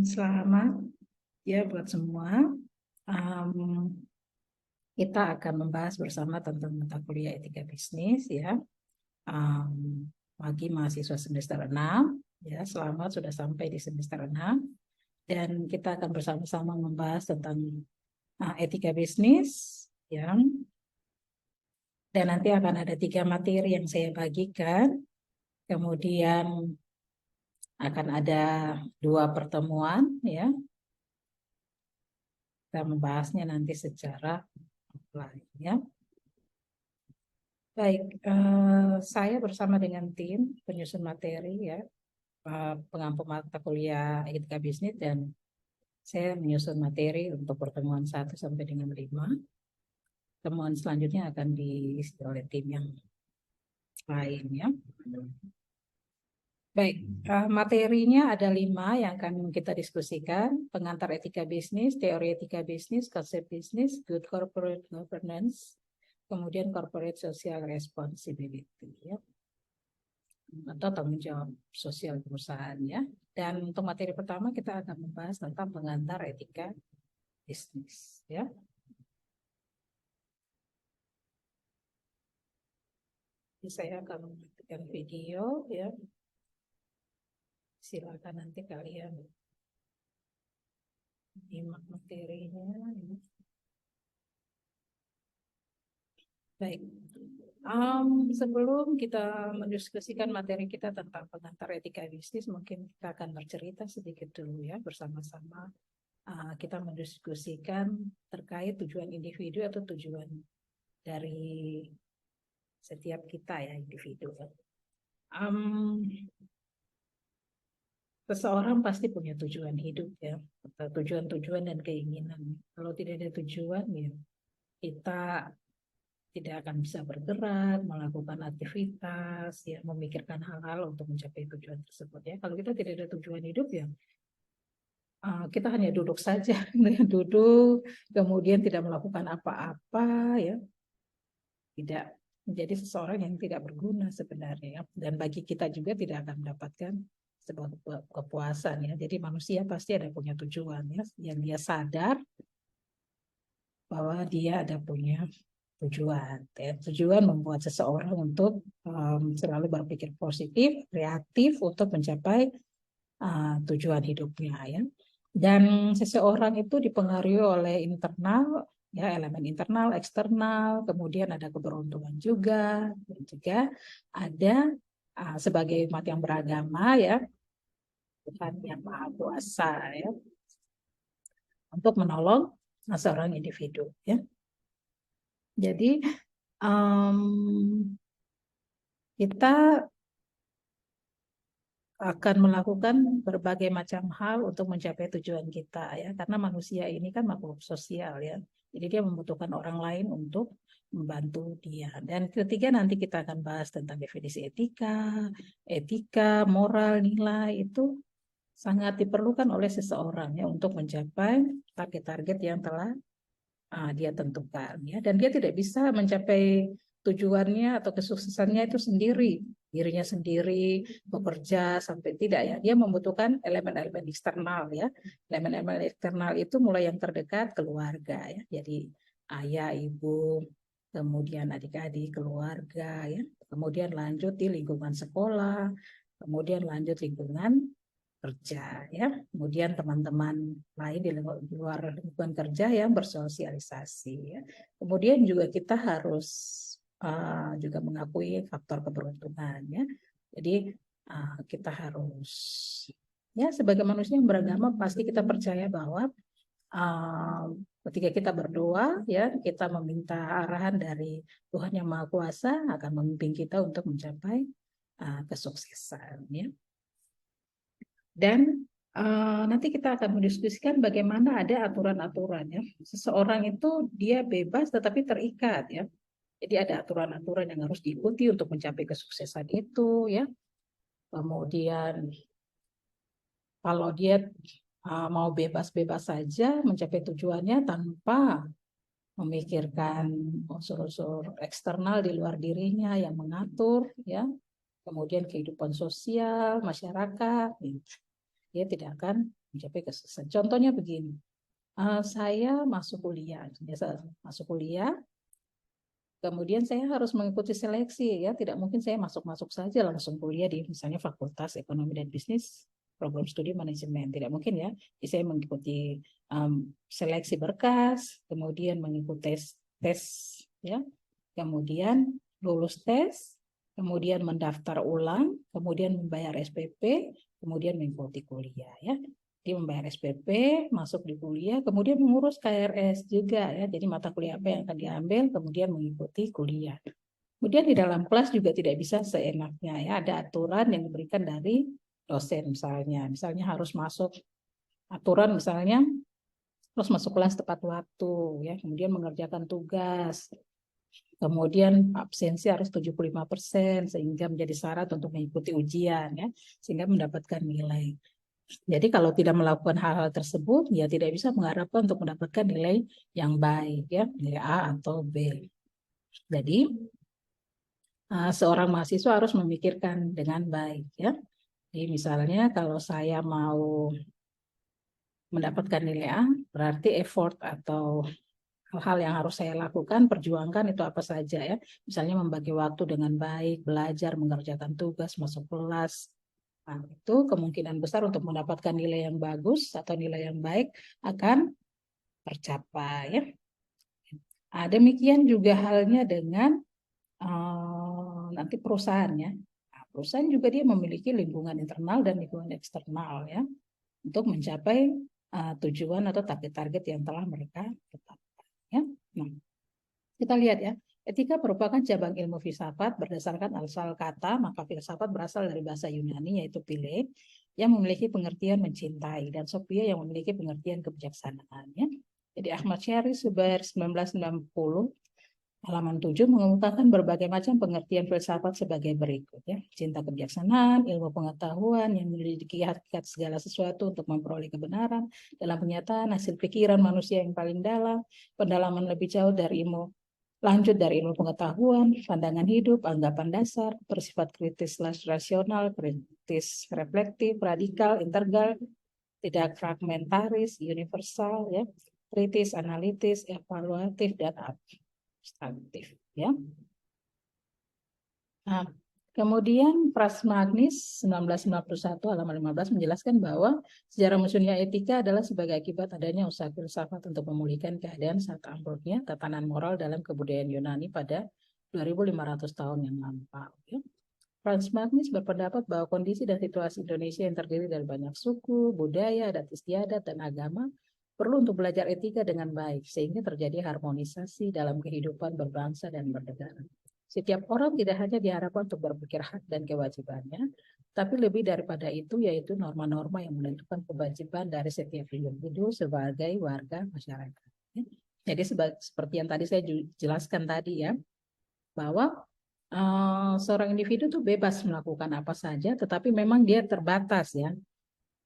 Selamat ya buat semua. Kita akan membahas bersama tentang mata kuliah etika bisnis ya. Bagi mahasiswa semester 6 ya, selamat sudah sampai di semester 6 dan kita akan bersama-sama membahas tentang etika bisnis ya. Dan nanti akan ada 3 materi yang saya bagikan. Kemudian akan ada 2 pertemuan ya. Kita membahasnya nanti secara offline ya. Baik, saya bersama dengan tim penyusun materi ya, pengampu mata kuliah etika bisnis, dan saya menyusun materi untuk pertemuan 1 sampai dengan 5. Pertemuan selanjutnya akan diisi oleh tim yang lain ya. Baik, materinya ada 5 yang akan kita diskusikan: pengantar etika bisnis, teori etika bisnis, konsep bisnis, good corporate governance, kemudian corporate social responsibility ya, atau tanggung jawab sosial perusahaan ya. Dan untuk materi pertama kita akan membahas tentang pengantar etika bisnis ya. Jadi saya akan mematikan video ya. Silakan nanti kalian simak materinya ya. Baik, sebelum kita mendiskusikan materi kita tentang pengantar etika bisnis, mungkin kita akan bercerita sedikit dulu ya bersama-sama. Kita mendiskusikan terkait tujuan individu atau tujuan dari setiap kita ya, individu. Seseorang pasti punya tujuan hidup ya, atau tujuan-tujuan dan keinginan. Kalau tidak ada tujuan ya, kita tidak akan bisa bergerak, melakukan aktivitas, ya, memikirkan hal-hal untuk mencapai tujuan tersebut ya. Kalau kita tidak ada tujuan hidup ya, kita hanya duduk saja, duduk, kemudian tidak melakukan apa-apa ya, tidak menjadi seseorang yang tidak berguna sebenarnya. Dan bagi kita juga tidak akan mendapatkan sebuah kepuasan ya. Jadi manusia pasti ada punya tujuan ya, yang dia sadar bahwa dia ada punya tujuan. Ya. Tujuan membuat seseorang untuk selalu berpikir positif, kreatif untuk mencapai tujuan hidupnya ya. Dan seseorang itu dipengaruhi oleh internal ya, elemen internal, eksternal, kemudian ada keberuntungan juga, dan juga ada sebagai umat yang beragama ya, Tuhan yang Maha Kuasa ya, untuk menolong seorang individu ya. Jadi kita akan melakukan berbagai macam hal untuk mencapai tujuan kita ya, karena manusia ini kan makhluk sosial ya, jadi dia membutuhkan orang lain untuk membantu dia. Dan ketiga nanti kita akan bahas tentang definisi etika, moral, nilai itu sangat diperlukan oleh seseorang ya untuk mencapai target-target yang telah dia tentukan ya. Dan dia tidak bisa mencapai tujuannya atau kesuksesannya itu sendiri, dirinya sendiri bekerja sampai tidak ya. Dia membutuhkan elemen-elemen eksternal ya. Elemen-elemen eksternal itu mulai yang terdekat, keluarga ya. Jadi ayah, ibu, kemudian adik-adik, keluarga ya. Kemudian lanjut di lingkungan sekolah, kemudian lanjut lingkungan kerja ya, kemudian teman-teman lain di luar lingkungan kerja yang bersosialisasi ya. Kemudian juga kita harus juga mengakui faktor keberuntungan ya. Jadi kita harus ya, sebagai manusia yang beragama pasti kita percaya bahwa ketika kita berdoa ya, kita meminta arahan dari Tuhan yang Maha Kuasa akan memimpin kita untuk mencapai kesuksesan ya. Dan nanti kita akan mendiskusikan bagaimana ada aturan-aturan ya. Seseorang itu dia bebas tetapi terikat ya. Jadi ada aturan-aturan yang harus diikuti untuk mencapai kesuksesan itu ya. Kemudian kalau dia mau bebas-bebas saja mencapai tujuannya tanpa memikirkan unsur-unsur eksternal di luar dirinya yang mengatur ya. Kemudian kehidupan sosial, masyarakat, dia tidak akan mencapai kesuksesan. Contohnya begini, saya masuk kuliah, biasa masuk kuliah, kemudian saya harus mengikuti seleksi, ya tidak mungkin saya masuk saja langsung kuliah di misalnya Fakultas Ekonomi dan Bisnis, program studi manajemen, tidak mungkin ya. Jadi saya mengikuti seleksi berkas, kemudian mengikuti tes, ya, kemudian lulus tes, kemudian mendaftar ulang, kemudian membayar SPP, kemudian mengikuti kuliah, ya. Dia membayar SPP, masuk di kuliah, kemudian mengurus KRS juga, ya. Jadi mata kuliah apa yang akan diambil, kemudian mengikuti kuliah. Kemudian di dalam kelas juga tidak bisa seenaknya, ya. Ada aturan yang diberikan dari dosen misalnya harus masuk aturan misalnya harus masuk kelas tepat waktu, ya. Kemudian mengerjakan tugas. Kemudian absensi harus 75% sehingga menjadi syarat untuk mengikuti ujian, ya, sehingga mendapatkan nilai. Jadi kalau tidak melakukan hal-hal tersebut, ya tidak bisa mengharapkan untuk mendapatkan nilai yang baik, ya, nilai A atau B. Jadi seorang mahasiswa harus memikirkan dengan baik, ya. Jadi misalnya kalau saya mau mendapatkan nilai A, berarti effort atau hal-hal yang harus saya lakukan, perjuangkan itu apa saja, ya. Misalnya membagi waktu dengan baik, belajar, mengerjakan tugas, masuk kelas. Nah, itu kemungkinan besar untuk mendapatkan nilai yang bagus atau nilai yang baik akan tercapai, ya. Demikian juga halnya dengan nanti perusahaan, ya. Nah, perusahaan juga dia memiliki lingkungan internal dan lingkungan eksternal, ya, untuk mencapai tujuan atau target-target yang telah mereka tetapkan, ya. Nah, kita lihat, ya, etika merupakan cabang ilmu filsafat berdasarkan asal kata, maka filsafat berasal dari bahasa Yunani yaitu phile, yang memiliki pengertian mencintai, dan sophia yang memiliki pengertian kebijaksanaan, ya. Jadi Ahmad Syari Subair 1990 halaman 7 mengemukakan berbagai macam pengertian filsafat sebagai berikut, ya. Cinta kebijaksanaan, ilmu pengetahuan yang menyelidiki hakikat segala sesuatu untuk memperoleh kebenaran dalam kenyataan, hasil pikiran manusia yang paling dalam, pendalaman lebih jauh dari ilmu lanjut dari ilmu pengetahuan, pandangan hidup, anggapan dasar, bersifat kritis rasional, kritis reflektif, radikal, integral, tidak fragmentaris, universal, ya, kritis, analitis, evaluatif, dan abstraktif, ya. Nah, kemudian Prasmanis 1991 halaman 15 menjelaskan bahwa sejarah munculnya etika adalah sebagai akibat adanya usaha filsafat untuk memulihkan keadaan saat ambruknya tatanan moral dalam kebudayaan Yunani pada 2500 tahun yang lampau, ya. Prasmanis berpendapat bahwa kondisi dan situasi Indonesia yang terdiri dari banyak suku, budaya, adat istiadat, dan agama perlu untuk belajar etika dengan baik sehingga terjadi harmonisasi dalam kehidupan berbangsa dan bernegara. Setiap orang tidak hanya diharapkan untuk berpikir hak dan kewajibannya, tapi lebih daripada itu yaitu norma-norma yang menentukan kewajiban dari setiap individu sebagai warga masyarakat. Jadi seperti yang tadi saya jelaskan tadi, ya, bahwa seorang individu itu bebas melakukan apa saja, tetapi memang dia terbatas, ya.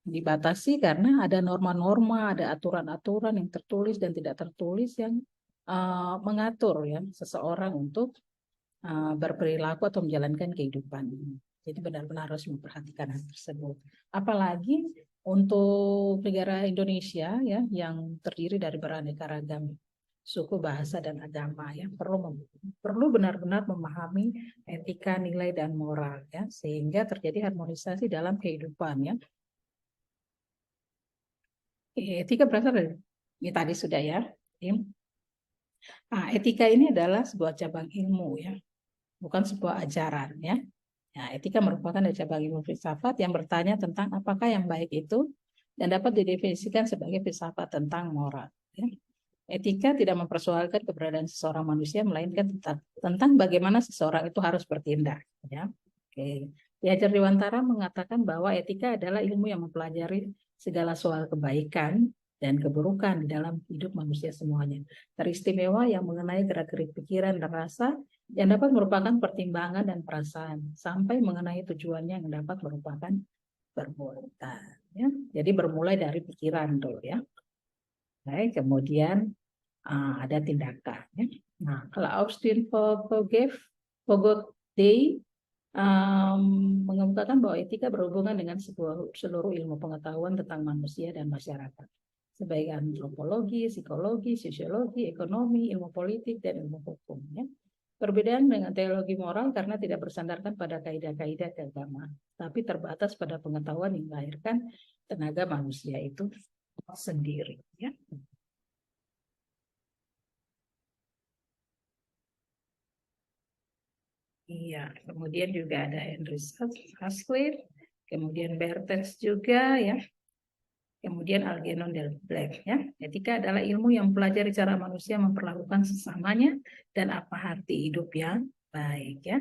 Dibatasi karena ada norma-norma, ada aturan-aturan yang tertulis dan tidak tertulis yang mengatur, ya, seseorang untuk berperilaku atau menjalankan kehidupan ini. Jadi benar-benar harus memperhatikan hal tersebut. Apalagi untuk negara Indonesia, ya, yang terdiri dari beraneka ragam suku, bahasa, dan agama, ya, perlu benar-benar memahami etika, nilai, dan moral, ya, sehingga terjadi harmonisasi dalam kehidupan, ya. Etika berasal dari ini tadi sudah, ya. Etika ini adalah sebuah cabang ilmu, ya, bukan sebuah ajaran, ya. Nah, etika merupakan cabang ilmu filsafat yang bertanya tentang apakah yang baik itu dan dapat didefinisikan sebagai filsafat tentang moral, ya. Etika tidak mempersoalkan keberadaan seseorang manusia, melainkan tentang bagaimana seseorang itu harus bertindak, ya. Oke. Ki Hajar Dewantara mengatakan bahwa etika adalah ilmu yang mempelajari segala soal kebaikan dan keburukan di dalam hidup manusia semuanya. Teristimewa yang mengenai gerak-gerik pikiran dan rasa yang dapat merupakan pertimbangan dan perasaan sampai mengenai tujuannya yang dapat merupakan perbuatan, ya. Jadi bermulai dari pikiran dulu, ya. Baik, kemudian ada tindakan, ya. Nah, kalau Austin Pogoday mengemukakan bahwa etika berhubungan dengan seluruh ilmu pengetahuan tentang manusia dan masyarakat, sebagai antropologi, psikologi, sosiologi, ekonomi, ilmu politik, dan ilmu hukum. Ya. Perbedaan dengan teologi moral karena tidak bersandarkan pada kaidah-kaidah keagamaan, tapi terbatas pada pengetahuan yang melahirkan tenaga manusia itu sendiri. Ya. Iya, kemudian juga ada Henry Haskell, kemudian Bertels juga ya, kemudian Algernon dan Black ya. Etika adalah ilmu yang mempelajari cara manusia memperlakukan sesamanya dan apa arti hidup yang baik ya.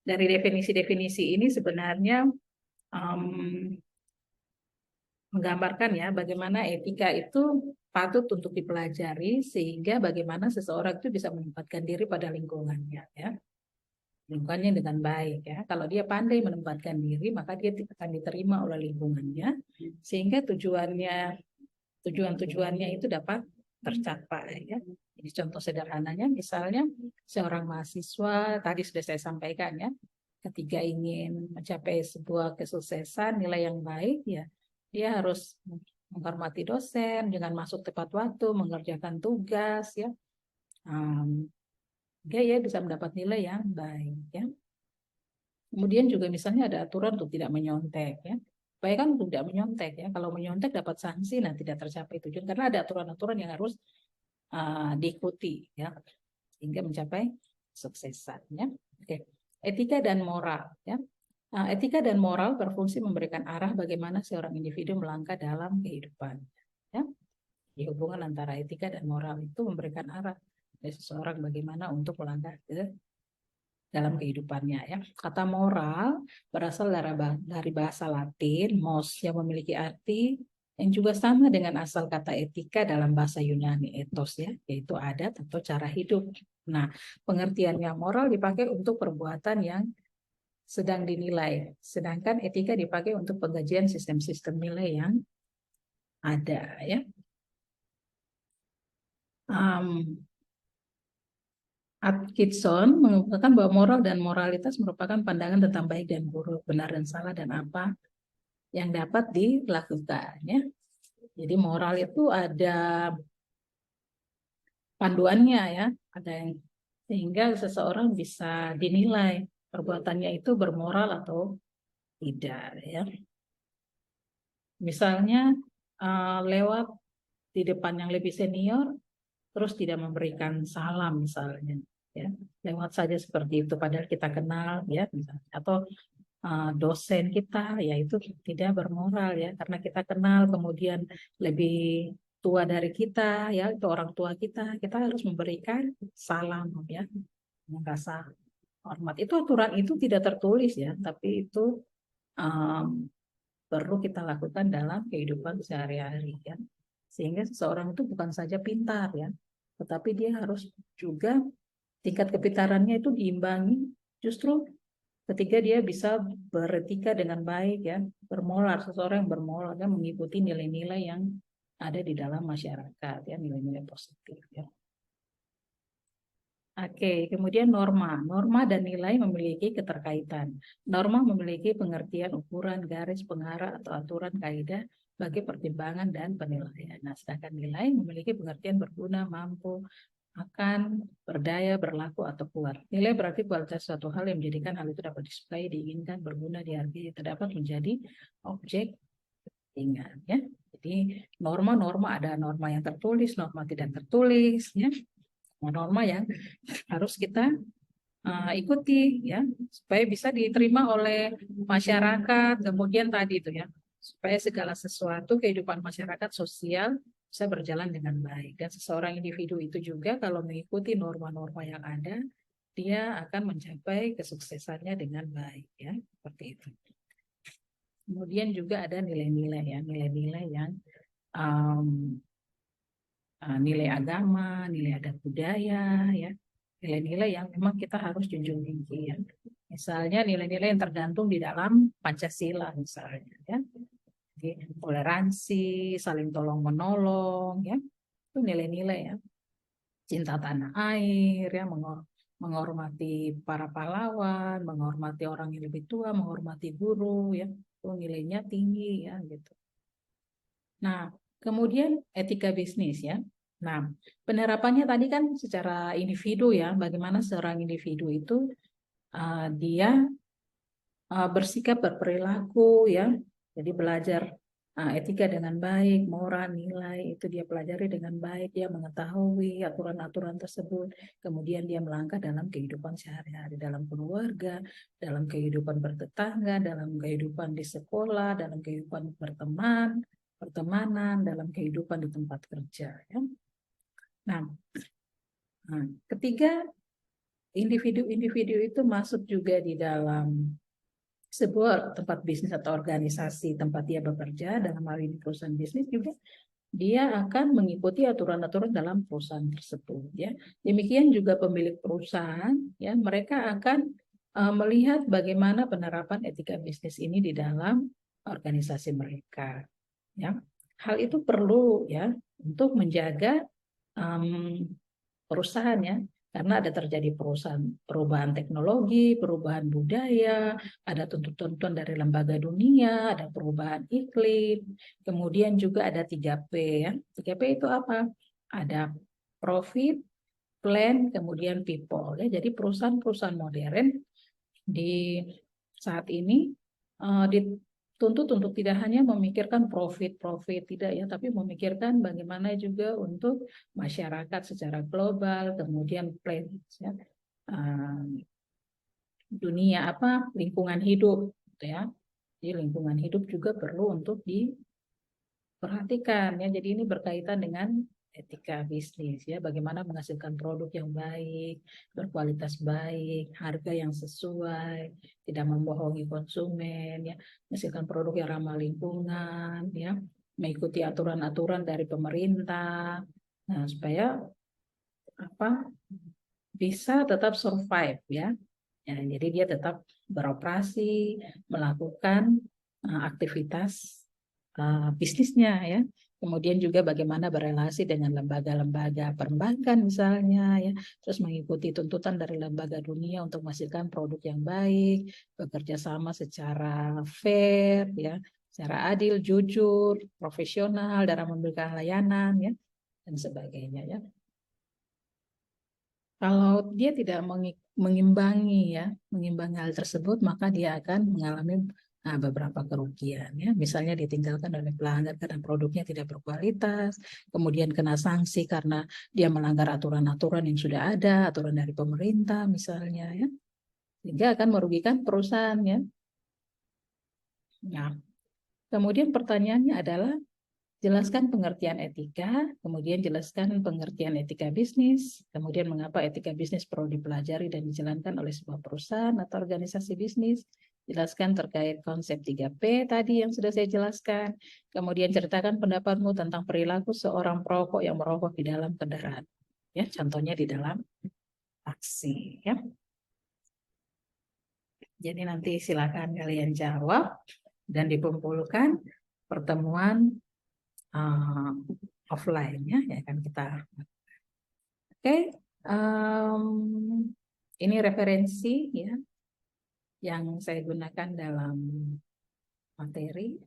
Dari definisi-definisi ini sebenarnya menggambarkan ya bagaimana etika itu patut untuk dipelajari sehingga bagaimana seseorang itu bisa menempatkan diri pada lingkungannya ya. Lingkungannya dengan baik ya. Kalau dia pandai menempatkan diri, maka dia akan diterima oleh lingkungannya sehingga tujuan-tujuannya itu dapat tercapai ya. Jadi contoh sederhananya misalnya seorang mahasiswa tadi sudah saya sampaikan ya, ketika ingin mencapai sebuah kesuksesan nilai yang baik ya, dia harus menghormati dosen, dengan masuk tepat waktu, mengerjakan tugas ya. Ya bisa mendapat nilai yang baik ya. Kemudian juga misalnya ada aturan untuk tidak menyontek ya. Supaya kan untuk tidak menyontek ya. Kalau menyontek dapat sanksi, nah tidak tercapai tujuan karena ada aturan-aturan yang harus diikuti ya sehingga mencapai kesuksesan ya. Oke. Etika dan moral ya. Etika dan moral berfungsi memberikan arah bagaimana seorang individu melangkah dalam kehidupan ya. Di hubungan antara etika dan moral itu memberikan arah dari seseorang bagaimana untuk melangkah ke dalam kehidupannya ya. Kata moral berasal dari bahasa Latin mos yang memiliki arti yang juga sama dengan asal kata etika dalam bahasa Yunani ethos ya, yaitu adat atau cara hidup. Nah, pengertiannya moral dipakai untuk perbuatan yang sedang dinilai, sedangkan etika dipakai untuk pengkajian sistem-sistem nilai yang ada ya. Atkinson mengungkapkan bahwa moral dan moralitas merupakan pandangan tentang baik dan buruk, benar dan salah, dan apa yang dapat dilakukan. Ya. Jadi moral itu ada panduannya ya, ada yang sehingga seseorang bisa dinilai perbuatannya itu bermoral atau tidak. Ya. Misalnya lewat di depan yang lebih senior, terus tidak memberikan salam misalnya. Ya, lewat saja seperti itu padahal kita kenal ya misalnya. Atau dosen kita ya itu tidak bermoral ya karena kita kenal kemudian lebih tua dari kita ya itu orang tua kita harus memberikan salam ya dengan rasa hormat. Itu aturan itu tidak tertulis ya tapi itu perlu kita lakukan dalam kehidupan sehari-hari ya sehingga seseorang itu bukan saja pintar ya tetapi dia harus juga tingkat kepintarannya itu diimbangi justru ketika dia bisa beretika dengan baik ya, bermoral, seseorang yang bermoral ya, mengikuti nilai-nilai yang ada di dalam masyarakat ya, nilai-nilai positif ya. Oke, kemudian norma. Norma dan nilai memiliki keterkaitan. Norma memiliki pengertian ukuran, garis, pengarah, atau aturan kaidah bagi pertimbangan dan penilaian. Nah, sedangkan nilai memiliki pengertian berguna, mampu, akan, berdaya, berlaku, atau kuat. Nilai berarti kualitas suatu hal yang menjadikan hal itu dapat disukai, diinginkan, berguna, dihargai, terdapat menjadi objek kepentingan. Ya. Jadi norma-norma ada norma yang tertulis, norma tidak tertulis, ya. Norma yang harus kita ikuti, ya, supaya bisa diterima oleh masyarakat. Kemudian tadi itu ya, supaya segala sesuatu kehidupan masyarakat sosial bisa berjalan dengan baik. Dan seseorang individu itu juga kalau mengikuti norma-norma yang ada, dia akan mencapai kesuksesannya dengan baik ya, seperti itu. Kemudian juga ada nilai-nilai ya, nilai-nilai yang nilai agama, nilai adat budaya ya, nilai-nilai yang memang kita harus junjung tinggi ya. Misalnya nilai-nilai yang tergantung di dalam Pancasila misalnya ya. Jadi, toleransi, saling tolong menolong ya. Itu nilai-nilai ya. Cinta tanah air ya, menghormati para pahlawan, menghormati orang yang lebih tua, menghormati guru, ya, itu nilainya tinggi, ya, gitu. Nah, kemudian etika bisnis, ya. Nah, penerapannya tadi kan secara individu, ya, bagaimana seorang individu itu dia bersikap, berperilaku, ya. Jadi belajar etika dengan baik, moral, nilai itu dia pelajari dengan baik, dia mengetahui aturan-aturan tersebut, kemudian dia melangkah dalam kehidupan sehari-hari, dalam keluarga, dalam kehidupan bertetangga, dalam kehidupan di sekolah, dalam kehidupan pertemanan, dalam kehidupan di tempat kerja, ya. Nah, ketiga, individu-individu itu masuk juga di dalam sebuah tempat bisnis atau organisasi tempat dia bekerja, dalam hal ini perusahaan bisnis juga, dia akan mengikuti aturan-aturan dalam perusahaan tersebut, ya. Demikian juga pemilik perusahaan, ya, mereka akan melihat bagaimana penerapan etika bisnis ini di dalam organisasi mereka, ya. Hal itu perlu, ya, untuk menjaga perusahaan, ya, karena ada terjadi perubahan teknologi, perubahan budaya, ada tuntutan dari lembaga dunia, ada perubahan iklim, kemudian juga ada 3P, ya. 3P itu apa? Ada profit, plan, kemudian people, ya. Jadi perusahaan-perusahaan modern di saat ini dituntut untuk tidak hanya memikirkan profit tidak, ya, tapi memikirkan bagaimana juga untuk masyarakat secara global, kemudian plan, ya, dunia lingkungan hidup, gitu, ya. Jadi lingkungan hidup juga perlu untuk diperhatikan, ya. Jadi ini berkaitan dengan etika bisnis, ya, bagaimana menghasilkan produk yang baik, berkualitas baik, harga yang sesuai, tidak membohongi konsumen, ya, menghasilkan produk yang ramah lingkungan, ya, mengikuti aturan-aturan dari pemerintah, nah, supaya bisa tetap survive, ya. Ya, jadi dia tetap beroperasi, melakukan aktivitas bisnisnya, ya. Kemudian juga bagaimana berelasi dengan lembaga-lembaga perbankan misalnya, ya. Terus mengikuti tuntutan dari lembaga dunia untuk menghasilkan produk yang baik, bekerja sama secara fair, ya, secara adil, jujur, profesional dalam memberikan layanan, ya, dan sebagainya, ya. Kalau dia tidak mengimbangi, ya, mengimbangi hal tersebut, maka dia akan mengalami beberapa kerugian, ya. Misalnya ditinggalkan oleh pelanggan karena produknya tidak berkualitas, kemudian kena sanksi karena dia melanggar aturan-aturan yang sudah ada, aturan dari pemerintah misalnya, ya. Sehingga akan merugikan perusahaan, ya. Nah, kemudian pertanyaannya adalah jelaskan pengertian etika, kemudian jelaskan pengertian etika bisnis, kemudian mengapa etika bisnis perlu dipelajari dan dijalankan oleh sebuah perusahaan atau organisasi bisnis, jelaskan terkait konsep 3P tadi yang sudah saya jelaskan, kemudian ceritakan pendapatmu tentang perilaku seorang perokok yang merokok di dalam kendaraan. Ya, contohnya di dalam taksi, ya. Jadi nanti silakan kalian jawab dan dikumpulkan pertemuan offline, ya, kan kita. Oke, ini referensi, ya, yang saya gunakan dalam materi.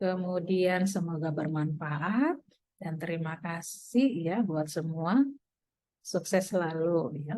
Kemudian semoga bermanfaat dan terima kasih, ya, buat semua. Sukses selalu, ya.